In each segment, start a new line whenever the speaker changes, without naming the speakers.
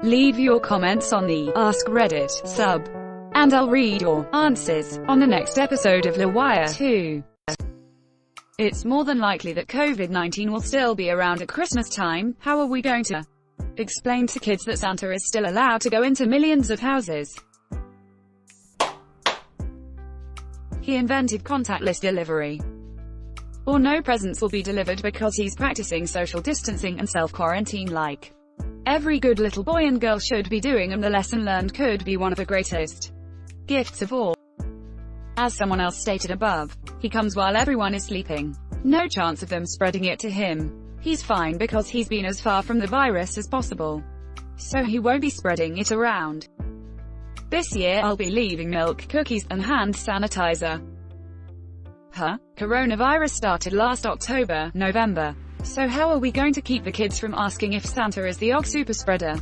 Leave your comments on the Ask Reddit sub, and I'll read your answers on the next episode of LWIAR 2. It's more than likely that Covid-19 will still be around at Christmas time. How are we going to explain to kids that Santa is still allowed to go into millions of houses? He invented contactless delivery. Or no presents will be delivered because he's practicing social distancing and self-quarantine like every good little boy and girl should be doing, and the lesson learned could be one of the greatest gifts of all. As someone else stated above, he comes while everyone is sleeping. No chance of them spreading it to him. He's fine because he's been as far from the virus as possible, so he won't be spreading it around. This year I'll be leaving milk, cookies, and hand sanitizer. Huh? Coronavirus started last October, November. So how are we going to keep the kids from asking if Santa is the super spreader?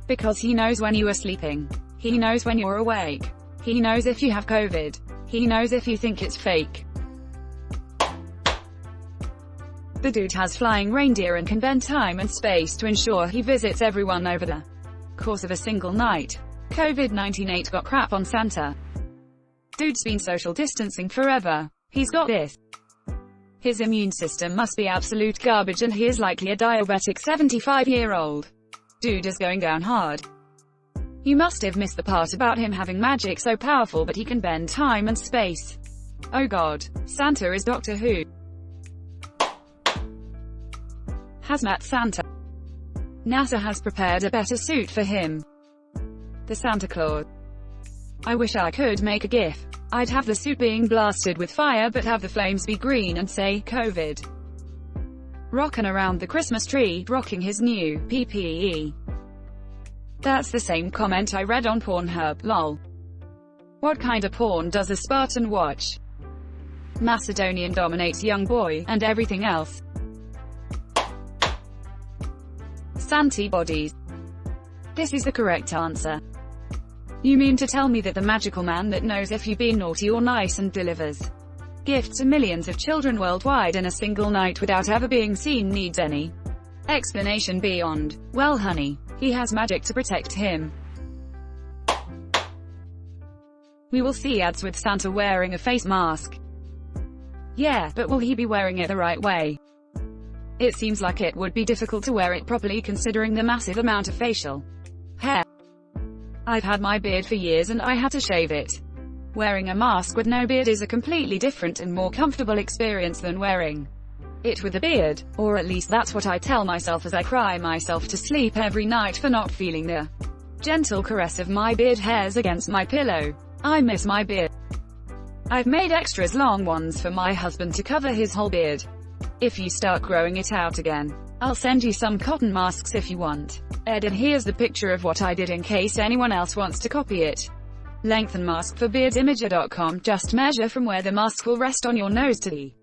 Because he knows when you are sleeping. He knows when you're awake. He knows if you have COVID. He knows if you think it's fake. The dude has flying reindeer and can bend time and space to ensure he visits everyone over the course of a single night. Covid-19 ain't got crap on Santa. Dude's been social distancing forever. He's got this. His immune system must be absolute garbage, and he is likely a diabetic 75-year-old. Dude is going down hard. You must have missed the part about him having magic so powerful that he can bend time and space. Oh god, Santa is Doctor Who. Hazmat Santa. NASA has prepared a better suit for him. The Santa Claus. I wish I could make a GIF. I'd have the suit being blasted with fire but have the flames be green and say, COVID. Rockin' around the Christmas tree, rocking his new PPE. That's the same comment I read on Pornhub, lol. What kind of porn does a Spartan watch? Macedonian dominates young boy, and everything else. Santibodies. This is the correct answer. You mean to tell me that the magical man that knows if you've been naughty or nice and delivers gifts to millions of children worldwide in a single night without ever being seen needs any explanation beyond, well honey, he has magic to protect him. We will see ads with Santa wearing a face mask. Yeah, but will he be wearing it the right way? It seems like it would be difficult to wear it properly considering the massive amount of facial hair. I've had my beard for years and I had to shave it. Wearing a mask with no beard is a completely different and more comfortable experience than wearing it with a beard, or at least that's what I tell myself as I cry myself to sleep every night for not feeling the gentle caress of my beard hairs against my pillow. I miss my beard. I've made extras long ones for my husband to cover his whole beard. If you start growing it out again, I'll send you some cotton masks if you want. Edit, here's the picture of what I did in case anyone else wants to copy it. Lengthen mask for beardimager.com. Just measure from where the mask will rest on your nose to the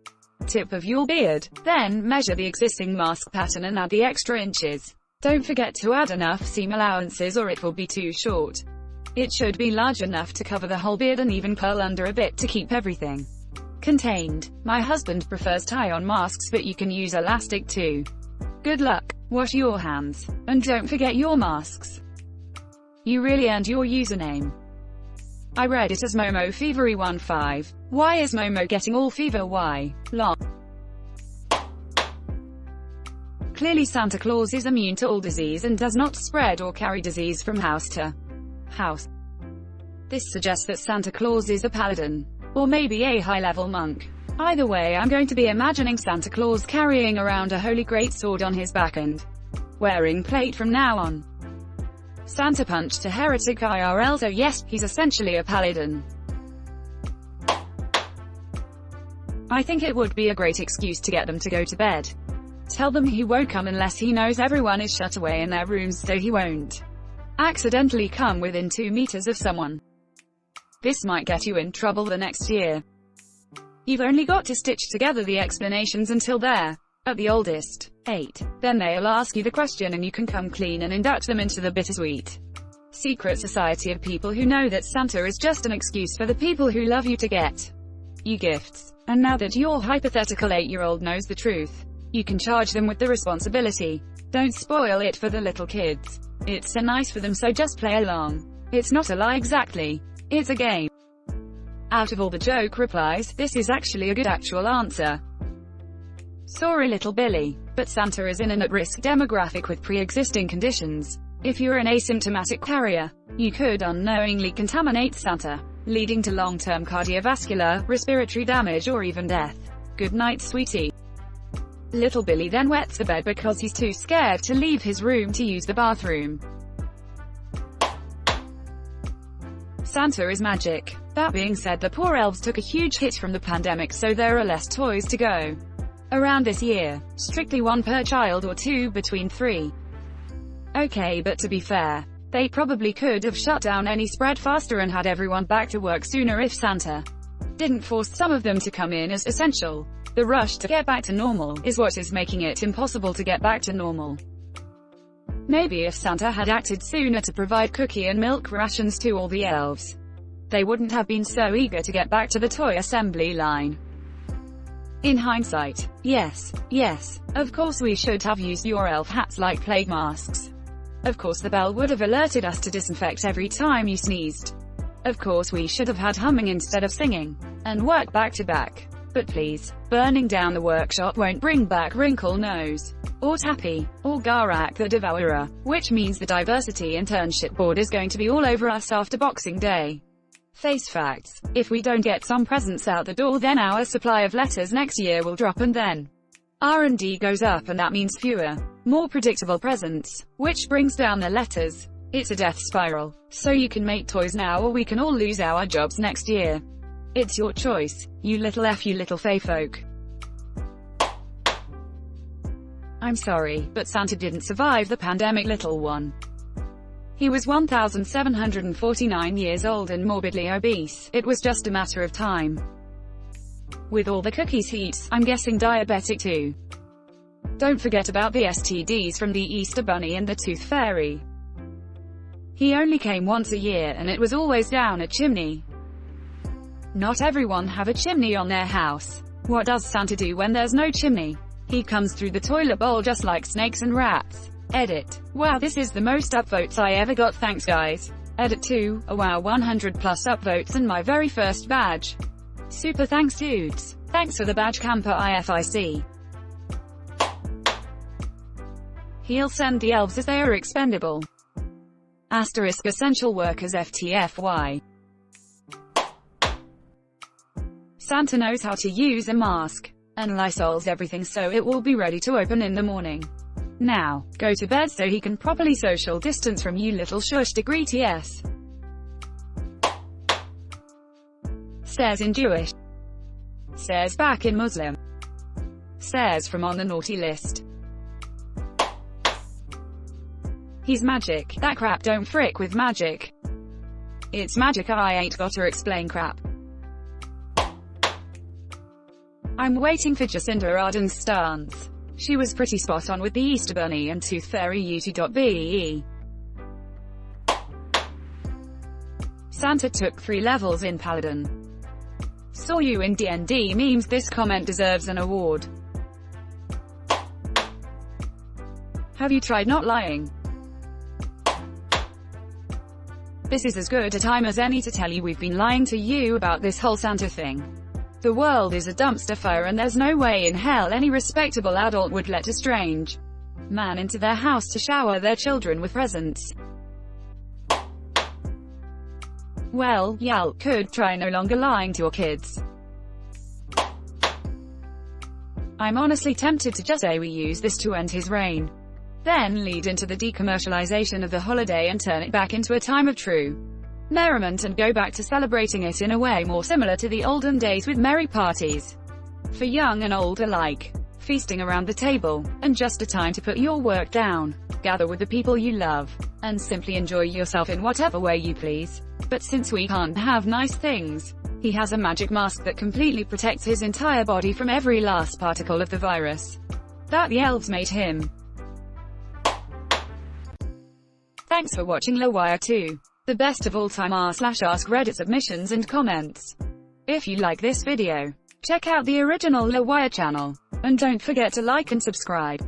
tip of your beard. Then, measure the existing mask pattern and add the extra inches. Don't forget to add enough seam allowances or it will be too short. It should be large enough to cover the whole beard and even curl under a bit to keep everything contained. My husband prefers tie-on masks, but you can use elastic too. Good luck. Wash your hands. And don't forget your masks. You really earned your username. I read it as MomoFevery15. Why is Momo getting all fever? Why? Lol. Clearly Santa Claus is immune to all disease and does not spread or carry disease from house to house. This suggests that Santa Claus is a paladin. Or maybe a high-level monk. Either way, I'm going to be imagining Santa Claus carrying around a holy great sword on his back and wearing plate from now on. Santa punched a heretic IRL, so yes, he's essentially a paladin. I think it would be a great excuse to get them to go to bed. Tell them he won't come unless he knows everyone is shut away in their rooms, so he won't accidentally come within 2 meters of someone. This might get you in trouble the next year. You've only got to stitch together the explanations until they're, at the oldest, 8. Then they'll ask you the question and you can come clean and induct them into the bittersweet secret society of people who know that Santa is just an excuse for the people who love you to get you gifts. And now that your hypothetical 8-year-old knows the truth, you can charge them with the responsibility Don't spoil it for the little kids. It's so nice for them, so just play along. It's not a lie exactly. It's a game. Out of all the joke replies, this is actually a good actual answer. Sorry little Billy, but Santa is in an at-risk demographic with pre-existing conditions. If you're an asymptomatic carrier, you could unknowingly contaminate Santa, leading to long-term cardiovascular, respiratory damage or even death. Good night, sweetie. Little Billy then wets the bed because he's too scared to leave his room to use the bathroom. Santa is magic. That being said, the poor elves took a huge hit from the pandemic, so there are less toys to go around this year. Strictly one per child or two between 3. Okay, but to be fair, they probably could have shut down any spread faster and had everyone back to work sooner if Santa didn't force some of them to come in as essential. The rush to get back to normal is what is making it impossible to get back to normal. Maybe if Santa had acted sooner to provide cookie and milk rations to all the elves, they wouldn't have been so eager to get back to the toy assembly line. In hindsight, yes, of course we should have used your elf hats like plague masks. Of course the bell would have alerted us to disinfect every time you sneezed. Of course we should have had humming instead of singing, and work back to back. But please, burning down the workshop won't bring back Wrinkle Nose, or Tappy, or Garak the Devourer, which means the diversity internship board is going to be all over us after Boxing Day. Face facts. If we don't get some presents out the door, then our supply of letters next year will drop, and then R&D goes up, and that means fewer, more predictable presents, which brings down the letters. It's a death spiral. So you can make toys now, or we can all lose our jobs next year. It's your choice, you little fey folk. I'm sorry, but Santa didn't survive the pandemic, little one. He was 1,749 years old and morbidly obese. It was just a matter of time. With all the cookies he eats, I'm guessing diabetic too. Don't forget about the STDs from the Easter Bunny and the Tooth Fairy. He only came once a year, and it was always down a chimney. Not everyone have a chimney on their house. What does Santa do when there's no chimney? He comes through the toilet bowl just like snakes and rats. Edit. Wow, this is the most upvotes I ever got, thanks guys. Edit 2. Oh wow, 100 plus upvotes and my very first badge. Super thanks dudes. Thanks for the badge, Camper IFIC. He'll send the elves as they are expendable. Asterisk essential workers FTFY. Santa knows how to use a mask, and Lysol's everything, so it will be ready to open in the morning. Now, go to bed so he can properly social distance from you little shush degree TS. Says in Jewish. Says back in Muslim. Says from on the naughty list. He's magic. That crap don't frick with magic. It's magic, I ain't gotta explain crap. I'm waiting for Jacinda Ardern's stance. She was pretty spot on with the Easter Bunny and Tooth Fairy UT.BE. Santa took 3 levels in Paladin. Saw you in D&D memes. This comment deserves an award. Have you tried not lying? This is as good a time as any to tell you we've been lying to you about this whole Santa thing. The world is a dumpster fire, and there's no way in hell any respectable adult would let a strange man into their house to shower their children with presents. Well, y'all could try no longer lying to your kids. I'm honestly tempted to just say we use this to end his reign. Then lead into the decommercialization of the holiday and turn it back into a time of true merriment and go back to celebrating it in a way more similar to the olden days, with merry parties for young and old alike, feasting around the table, and just a time to put your work down, gather with the people you love, and simply enjoy yourself in whatever way you please. But since we can't have nice things, he has a magic mask that completely protects his entire body from every last particle of the virus that the elves made him. Thanks for watching LWIAR 2. The best of all time r/AskReddit submissions and comments. If you like this video, check out the original LWIAR channel. And don't forget to like and subscribe.